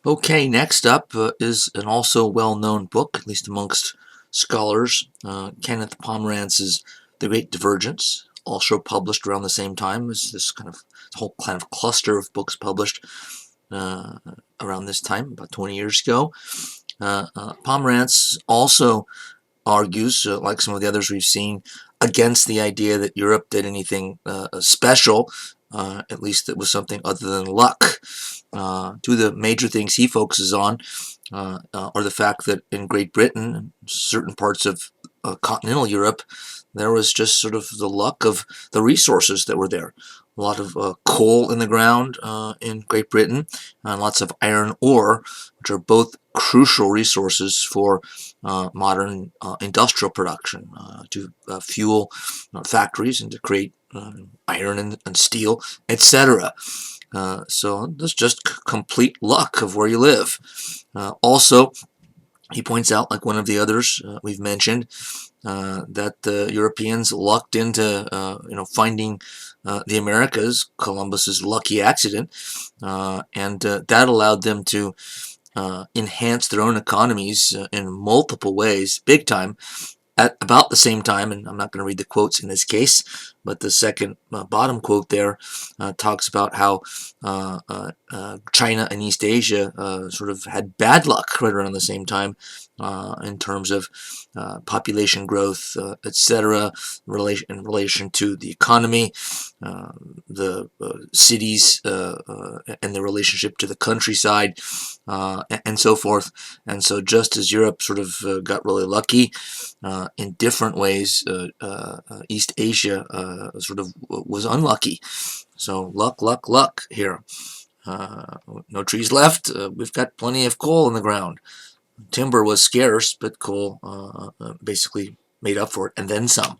Okay, next up is an also well-known book, at least amongst scholars, Kenneth Pomerantz's The Great Divergence, also published around the same time as this whole kind of cluster of books published around this time, about 20 years ago. Pomerantz also argues, like some of the others we've seen, against the idea that Europe did anything special, at least that was something other than luck. Two of the major things he focuses on are the fact that in Great Britain and certain parts of continental Europe, there was just sort of the luck of the resources that were there. A lot of coal in the ground in Great Britain, and lots of iron ore, which are both crucial resources for modern industrial production to fuel factories and to create iron and steel, etc. So this is just complete luck of where you live. Also, he points out, like one of the others we've mentioned, that the Europeans lucked into finding the Americas, Columbus's lucky accident, and that allowed them to enhance their own economies in multiple ways, big time, at about the same time. And I'm not going to read the quotes in this case, but the second bottom quote there talks about how China and East Asia sort of had bad luck right around the same time in terms of population growth, etc., in relation to the economy, the cities, and the relationship to the countryside, and so forth. And so just as Europe sort of got really lucky in different ways, East Asia sort of was unlucky. So luck, luck, luck here. No trees left. We've got plenty of coal in the ground. Timber was scarce, but coal basically made up for it, and then some.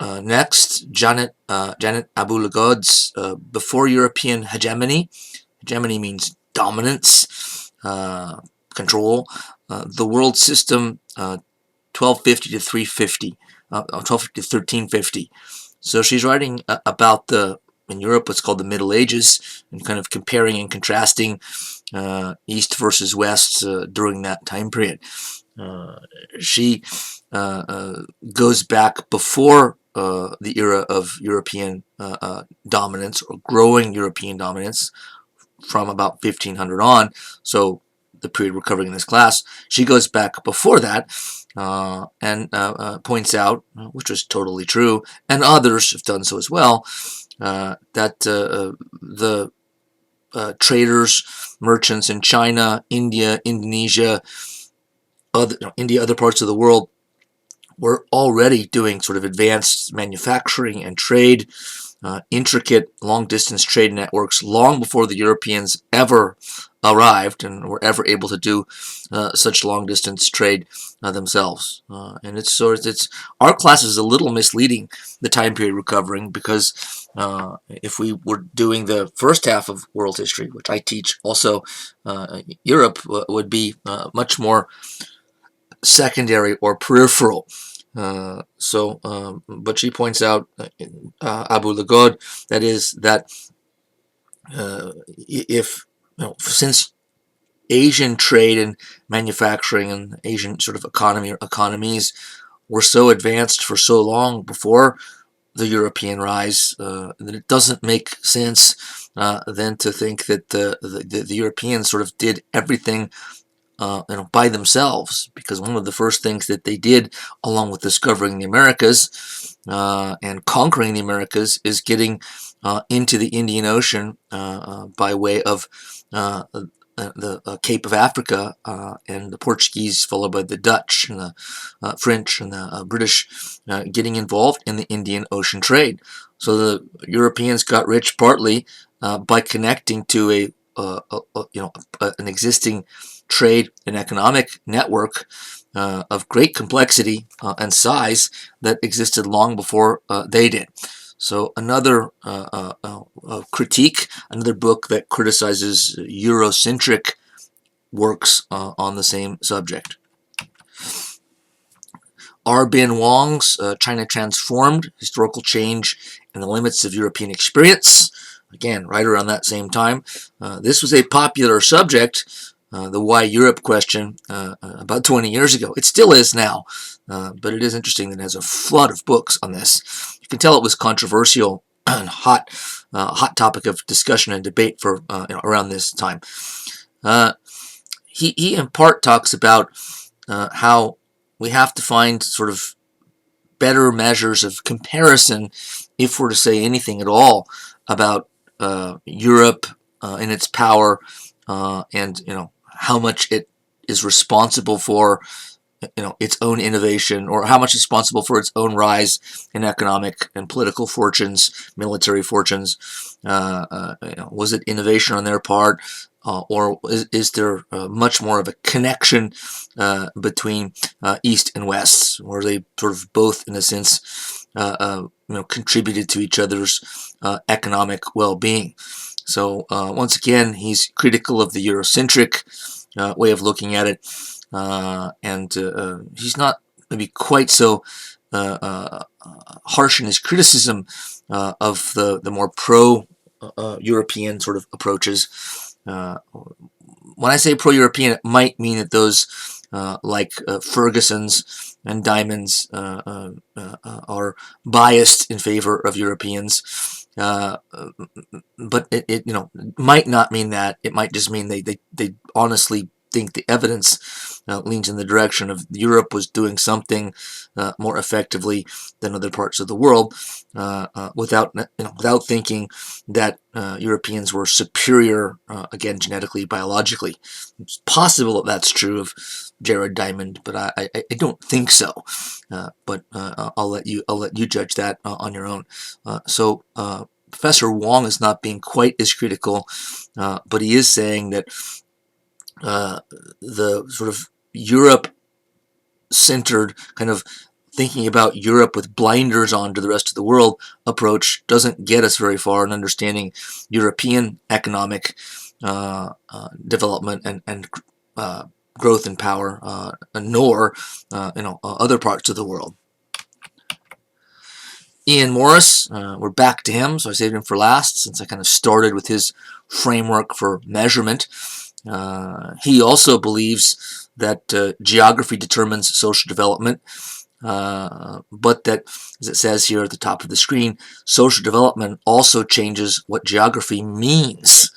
Next, Janet ABU-LUGHOD'S Before European Hegemony. Hegemony means dominance, control. The world system, 1250 to 350, 1250 to 1350. So she's writing about in Europe, what's called the Middle Ages, and kind of comparing and contrasting East versus West during that time period. She goes back before the era of European dominance, or growing European dominance, from about 1500 on. So the period we're covering in this class, she goes back before that and points out, which was totally true, and others have done so as well, that the traders, merchants in China, India, Indonesia, other parts of the world were already doing sort of advanced manufacturing and trade, intricate long-distance trade networks long before the Europeans ever arrived and were ever able to do such long-distance trade themselves. And it's our class is a little misleading, the time period we're covering, because if we were doing the first half of world history, which I teach also, Europe would be much more secondary or peripheral. But she points out, ABU-LUGHOD, that if since Asian trade and manufacturing and Asian sort of economy or economies were so advanced for so long before the European rise, that it doesn't make sense then to think that the Europeans sort of did everything by themselves, because one of the first things that they did, along with discovering the Americas and conquering the Americas, is getting into the Indian Ocean by way of the Cape of Africa, and the Portuguese, followed by the Dutch and the French and the British, getting involved in the Indian Ocean trade. So the Europeans got rich partly by connecting to an existing trade and economic network of great complexity and size that existed long before they did. So another critique, another book that criticizes Eurocentric works on the same subject. R. Bin Wong's China Transformed, Historical Change and the Limits of European Experience. again, right around that same time. This was a popular subject, the why Europe question, about 20 years ago. It still is now, but it is interesting that it has a flood of books on this. You can tell it was controversial and hot topic of discussion and debate for around this time. He in part talks about how we have to find sort of better measures of comparison if we're to say anything at all about Europe and its power, and how much it is responsible for its own innovation, or how much is responsible for its own rise in economic and political fortunes, military fortunes. Was it innovation on their part, or is there much more of a connection between East and West, where they sort of both, in a sense, contributed to each other's economic well-being? So once again, he's critical of the Eurocentric way of looking at it. And he's not maybe quite so harsh in his criticism of the more pro-European sort of approaches. When I say pro-European, it might mean that those like Ferguson's and Diamond's are biased in favor of Europeans. But it might not mean that. It might just mean they honestly think the evidence leans in the direction of Europe was doing something more effectively than other parts of the world, without thinking that Europeans were superior, again, genetically, biologically. It's possible that that's true of Jared Diamond, but I don't think so. But I'll let you judge that on your own. So Professor Wong is not being quite as critical, but he is saying that the sort of Europe-centered kind of thinking about Europe with blinders on to the rest of the world approach doesn't get us very far in understanding European economic development and growth and power, nor other parts of the world. Ian Morris, we're back to him, so I saved him for last since I kind of started with his framework for measurement. He also believes that geography determines social development, but that, as it says here at the top of the screen, social development also changes what geography means.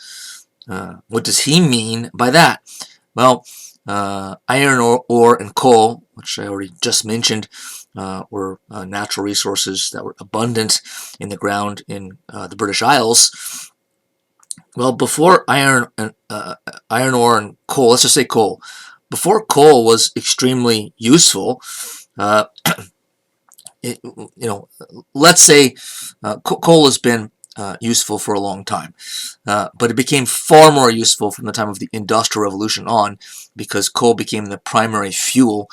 What does he mean by that? Well, iron ore and coal, which I already just mentioned, were natural resources that were abundant in the ground in the British Isles. Well, before iron ore and coal, let's just say coal. Before coal was extremely useful, let's say coal has been useful for a long time, but it became far more useful from the time of the Industrial Revolution on, because coal became the primary fuel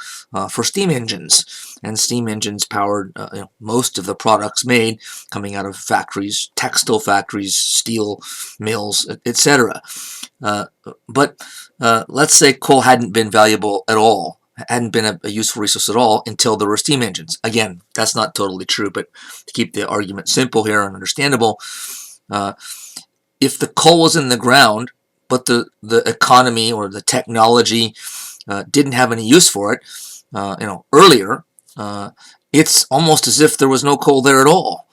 for steam engines, and steam engines powered most of the products made coming out of factories, textile factories, steel mills, etc. But let's say coal hadn't been valuable at all, hadn't been a useful resource at all until there were steam engines. Again, that's not totally true, but to keep the argument simple here and understandable, if the coal was in the ground, but the economy or the technology didn't have any use for it, earlier, it's almost as if there was no coal there at all.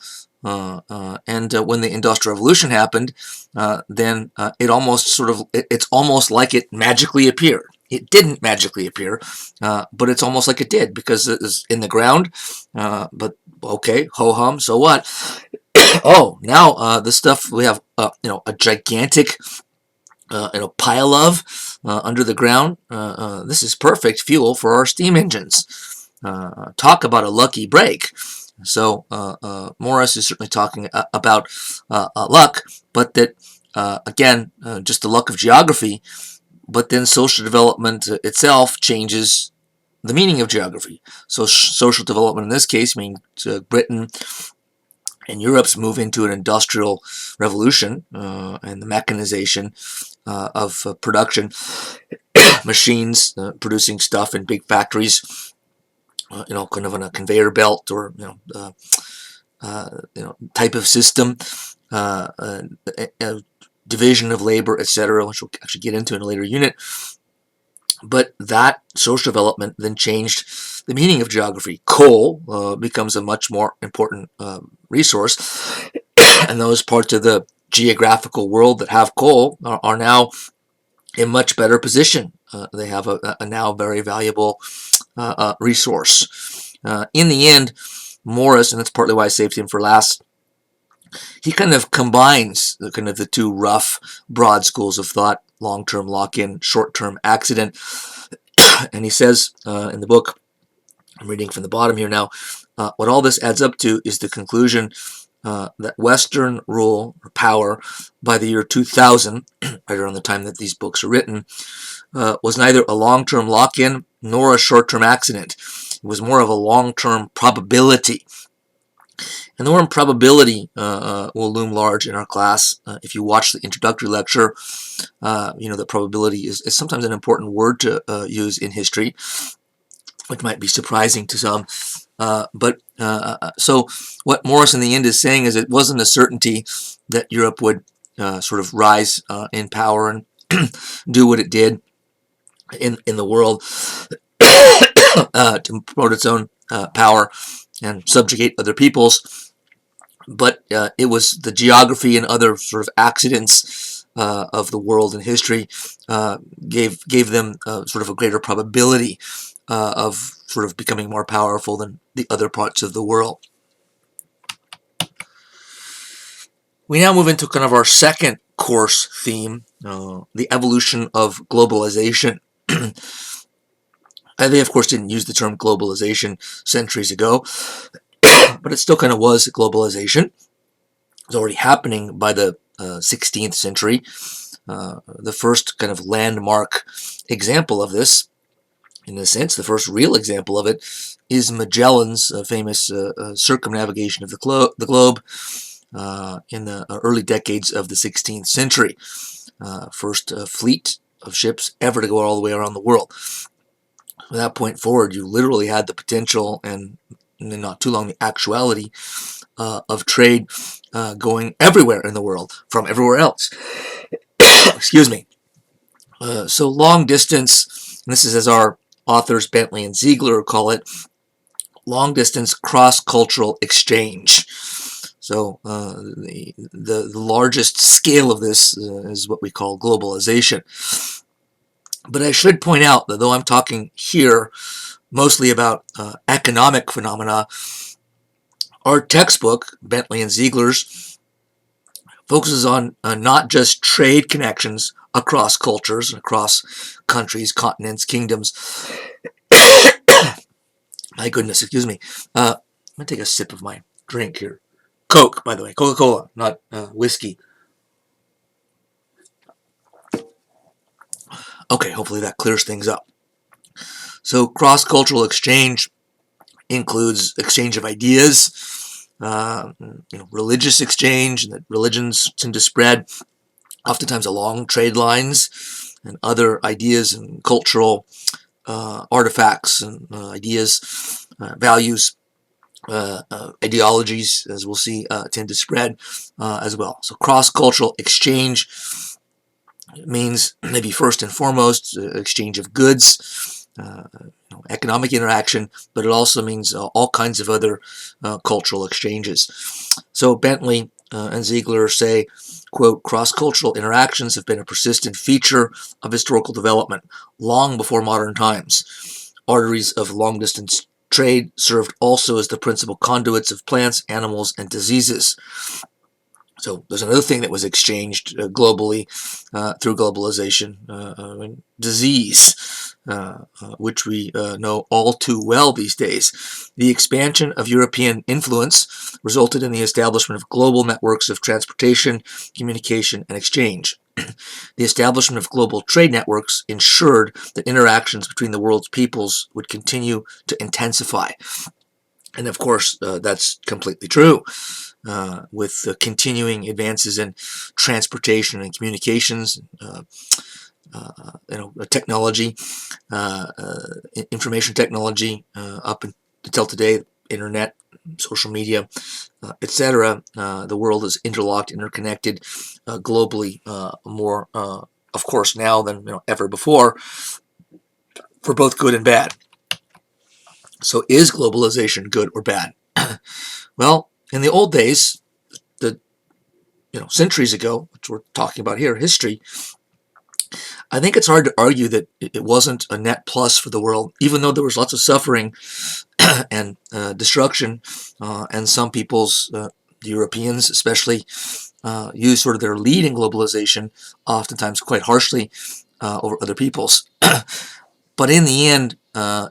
And when the Industrial Revolution happened, then it's almost like it magically appeared. It didn't magically appear, but it's almost like it did, because it was in the ground. But okay, ho-hum, so what? Oh, now the stuff we have, a gigantic pile of under the ground. This is perfect fuel for our steam engines. Talk about a lucky break. So Morris is certainly talking about luck, but that, again, just the luck of geography. But then social development itself changes the meaning of geography. So social development in this case means Britain and Europe's move into an industrial revolution and the mechanization of production, machines producing stuff in big factories, kind of on a conveyor belt or type of system. division of labor, etc., which we'll actually get into in a later unit. But that social development then changed the meaning of geography. Coal becomes a much more important resource, and those parts of the geographical world that have coal are now in much better position. They have a now very valuable resource. In the end, Morris, and that's partly why I saved him for last, he kind of combines the two rough, broad schools of thought: long-term lock-in, short-term accident. And he says in the book, I'm reading from the bottom here now, what all this adds up to is the conclusion that Western rule or power by the year 2000, right around the time that these books are written, was neither a long-term lock-in nor a short-term accident. It was more of a long-term probability. And the word probability will loom large in our class. If you watch the introductory lecture, you know that probability is sometimes an important word to use in history, which might be surprising to some. So what Morris in the end is saying is it wasn't a certainty that Europe would sort of rise in power and do what it did in the world to promote its own power and subjugate other peoples. But it was the geography and other sort of accidents of the world and history gave them sort of a greater probability of sort of becoming more powerful than the other parts of the world. We now move into kind of our second course theme, the evolution of globalization. And they, of course, didn't use the term globalization centuries ago, but it still kind of was globalization. It was already happening by the 16th century. The first kind of landmark example of this, in a sense, the first real example of it, is Magellan's famous circumnavigation of the globe in the early decades of the 16th century. First fleet of ships ever to go all the way around the world. From that point forward, you literally had the potential and not too long the actuality of trade going everywhere in the world from everywhere else. Excuse me. So long distance, and this is as our authors Bentley and Ziegler call it, long distance cross-cultural exchange. So the largest scale of this is what we call globalization. But I should point out that though I'm talking here mostly about economic phenomena, our textbook, Bentley and Ziegler's, focuses on not just trade connections across cultures and across countries, continents, kingdoms. My goodness, excuse me. I'm going to take a sip of my drink here. Coke, by the way. Coca-Cola, not whiskey. Okay, hopefully that clears things up. So cross-cultural exchange includes exchange of ideas, religious exchange, and that religions tend to spread oftentimes along trade lines, and other ideas and cultural artifacts and ideas, values, ideologies, as we'll see, tend to spread as well. So cross-cultural exchange means maybe first and foremost exchange of goods, economic interaction, but it also means all kinds of other cultural exchanges. So Bentley and Ziegler say, quote, cross-cultural interactions have been a persistent feature of historical development long before modern times. Arteries of long-distance trade served also as the principal conduits of plants, animals, and diseases. So there's another thing that was exchanged globally through globalization, disease, which we know all too well these days. The expansion of European influence resulted in the establishment of global networks of transportation, communication, and exchange. The establishment of global trade networks ensured that interactions between the world's peoples would continue to intensify. And of course, that's completely true. With the continuing advances in transportation and communications, technology, information technology, up until today, internet, social media, etc. The world is interlocked, interconnected globally, more, of course, now than ever before, for both good and bad. So is globalization good or bad? Well, in the old days, the centuries ago, which we're talking about here, history, I think it's hard to argue that it wasn't a net plus for the world, even though there was lots of suffering and destruction, and some people's, the Europeans especially, use sort of their lead in globalization, oftentimes quite harshly, over other people's. But in the end,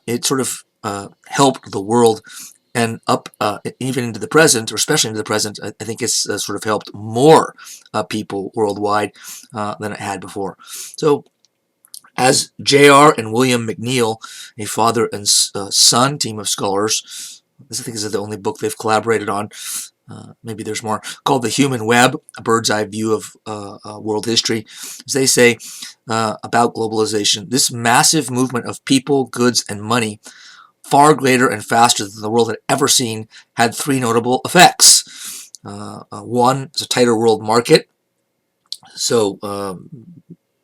it sort of helped the world, and up even into the present, or especially into the present, I think it's sort of helped more people worldwide than it had before. So, as J.R. and William McNeill, a father and son team of scholars, this I think is the only book they've collaborated on, maybe there's more, called The Human Web, A Bird's Eye View of World History, as they say about globalization, this massive movement of people, goods, and money, far greater and faster than the world had ever seen, had three notable effects. One is a tighter world market. So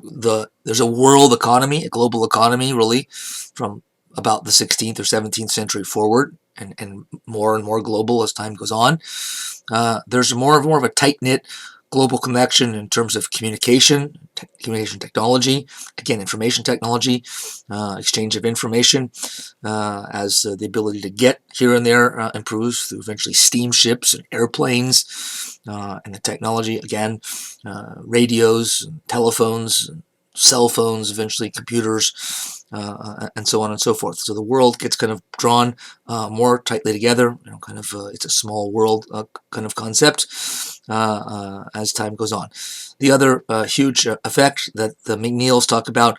there's a world economy, a global economy, really, from about the 16th or 17th century forward, and more global as time goes on. There's more and more of a tight-knit global connection in terms of communication technology, again, information technology, exchange of information, as the ability to get here and there improves through eventually steamships and airplanes, and the technology, again, radios, and telephones, and cell phones, eventually computers, and so on and so forth. So the world gets kind of drawn more tightly together, kind of it's a small world kind of concept as time goes on. The other huge effect that the McNeils talk about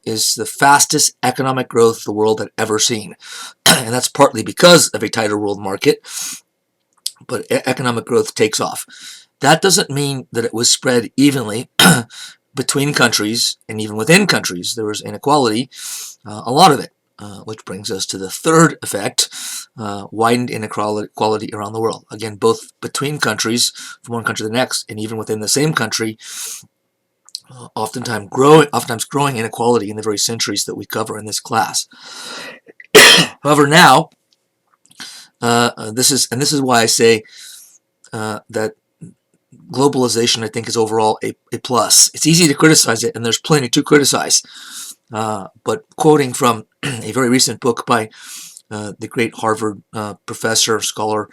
is the fastest economic growth the world had ever seen. And that's partly because of a tighter world market, but economic growth takes off. That doesn't mean that it was spread evenly between countries, and even within countries there was inequality, a lot of it, which brings us to the third effect, widened inequality around the world. Again, both between countries, from one country to the next, and even within the same country, oftentimes growing inequality in the very centuries that we cover in this class. However, now, this is why I say that globalization, I think, is overall a plus. It's easy to criticize it, and there's plenty to criticize. But quoting from a very recent book by the great Harvard professor, scholar,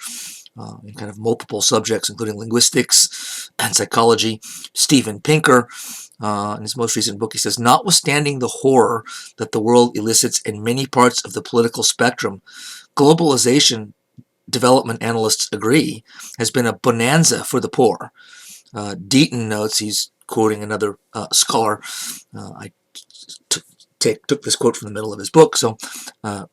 in kind of multiple subjects, including linguistics and psychology, Steven Pinker, in his most recent book, he says, notwithstanding the horror that the world elicits in many parts of the political spectrum, globalization, development analysts agree, has been a bonanza for the poor. Deaton notes, he's quoting another scholar. I took this quote from the middle of his book, so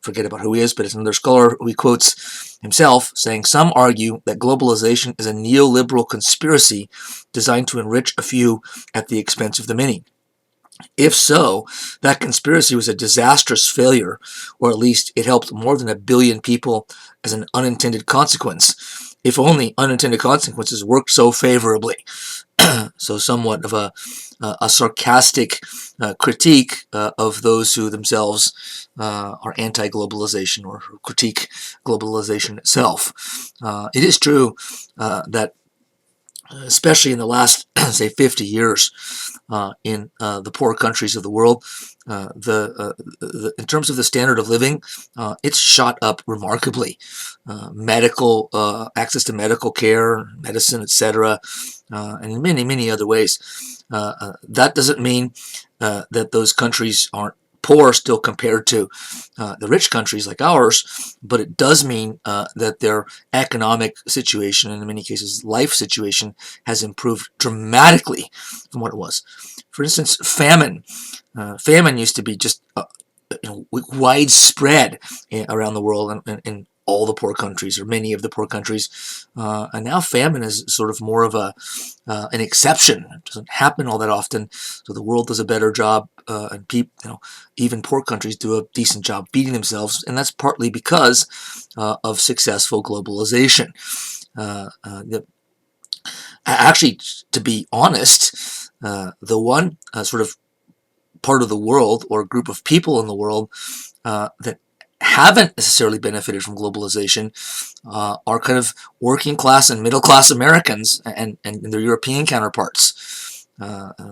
forget about who he is, but it's another scholar who he quotes himself, saying, some argue that globalization is a neoliberal conspiracy designed to enrich a few at the expense of the many. If so, that conspiracy was a disastrous failure, or at least it helped more than 1 billion people as an unintended consequence. If only unintended consequences worked so favorably. So somewhat of a sarcastic critique of those who themselves are anti-globalization or who critique globalization itself. It is true that especially in the last, say, 50 years, in the poor countries of the world, in terms of the standard of living, it's shot up remarkably. Medical access to medical care, medicine, etc., and in many other ways. That doesn't mean that those countries aren't poor still compared to the rich countries like ours, but it does mean that their economic situation, and in many cases life situation, has improved dramatically from what it was. For instance, famine. Famine used to be just widespread around the world, and all the poor countries or many of the poor countries. And now famine is sort of more of an exception. It doesn't happen all that often, so the world does a better job, and even poor countries do a decent job beating themselves, and that's partly because of successful globalization. Actually, to be honest, the one sort of part of the world or group of people in the world that haven't necessarily benefited from globalization are kind of working class and middle class Americans and their European counterparts.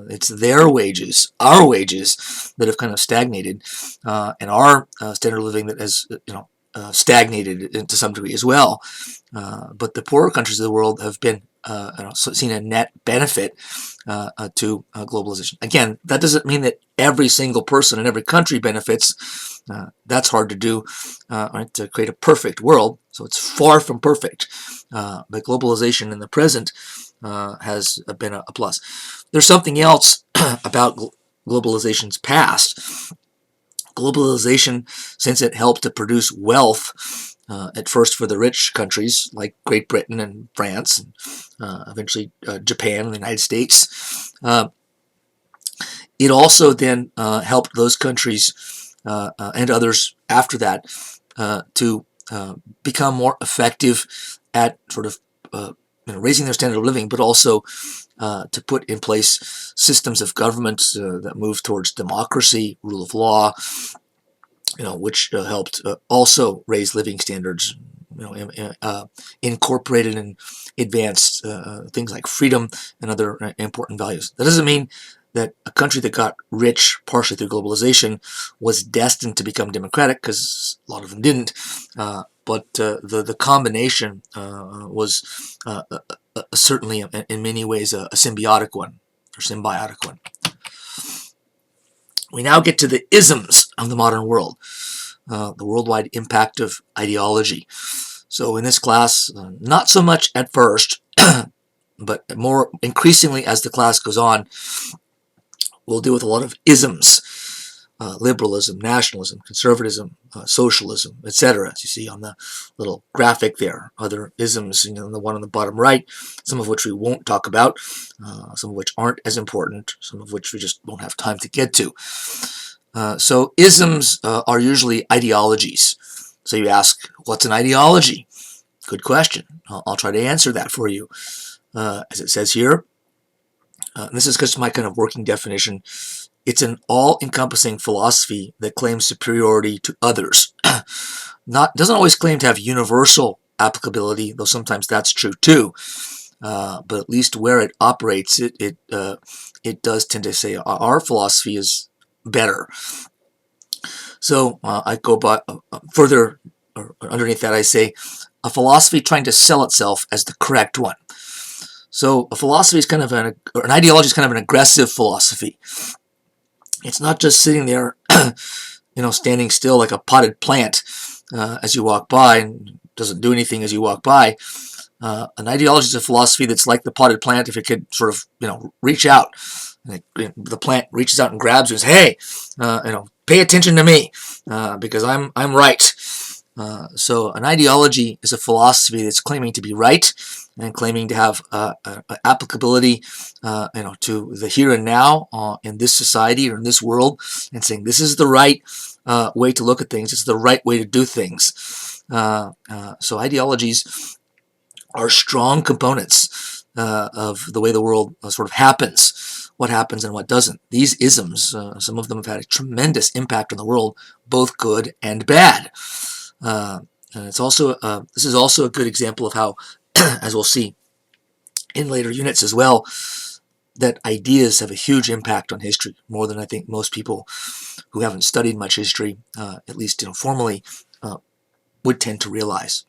It's their wages, our wages, that have kind of stagnated, and our standard of living that has stagnated to some degree as well. But the poorer countries of the world have been seen a net benefit to globalization. Again, that doesn't mean that every single person in every country benefits. That's hard to do, right, to create a perfect world. So it's far from perfect. But globalization in the present has been a plus. There's something else about globalization's past. Globalization, since it helped to produce wealth, at first for the rich countries like Great Britain and France, and eventually Japan and the United States, it also then helped those countries and others after that to become more effective at sort of raising their standard of living, but also to put in place systems of government that move towards democracy, rule of law, which helped also raise living standards, incorporated and advanced things like freedom and other important values. That doesn't mean that a country that got rich partially through globalization was destined to become democratic, because a lot of them didn't. But the combination was certainly, in many ways, a symbiotic one. We now get to the isms of the modern world, the worldwide impact of ideology. So in this class, not so much at first, but more increasingly as the class goes on, we'll deal with a lot of isms. Liberalism, nationalism, conservatism, socialism, etc. As you see on the little graphic there, other isms, the one on the bottom right, some of which we won't talk about, some of which aren't as important, some of which we just won't have time to get to. So isms are usually ideologies. So you ask, what's an ideology? Good question. I'll try to answer that for you. As it says here, this is just my kind of working definition. It's an all-encompassing philosophy that claims superiority to others. Doesn't always claim to have universal applicability, though sometimes that's true too. But at least where it operates, it does tend to say our philosophy is better. So I go by further underneath that. I say a philosophy trying to sell itself as the correct one. So a philosophy is kind of an ideology is kind of an aggressive philosophy. It's not just sitting there, standing still like a potted plant as you walk by and doesn't do anything as you walk by. An ideology is a philosophy that's like the potted plant if it could sort of, reach out. And the plant reaches out and grabs you and says, hey, pay attention to me because I'm right. So an ideology is a philosophy that's claiming to be right and claiming to have applicability, to the here and now in this society or in this world, and saying this is the right way to look at things. It's the right way to do things. So ideologies are strong components of the way the world sort of happens, what happens and what doesn't. These isms, some of them have had a tremendous impact on the world, both good and bad. And it's also this is also a good example of how, as we'll see in later units as well, that ideas have a huge impact on history, more than I think most people who haven't studied much history, at least formally, would tend to realize.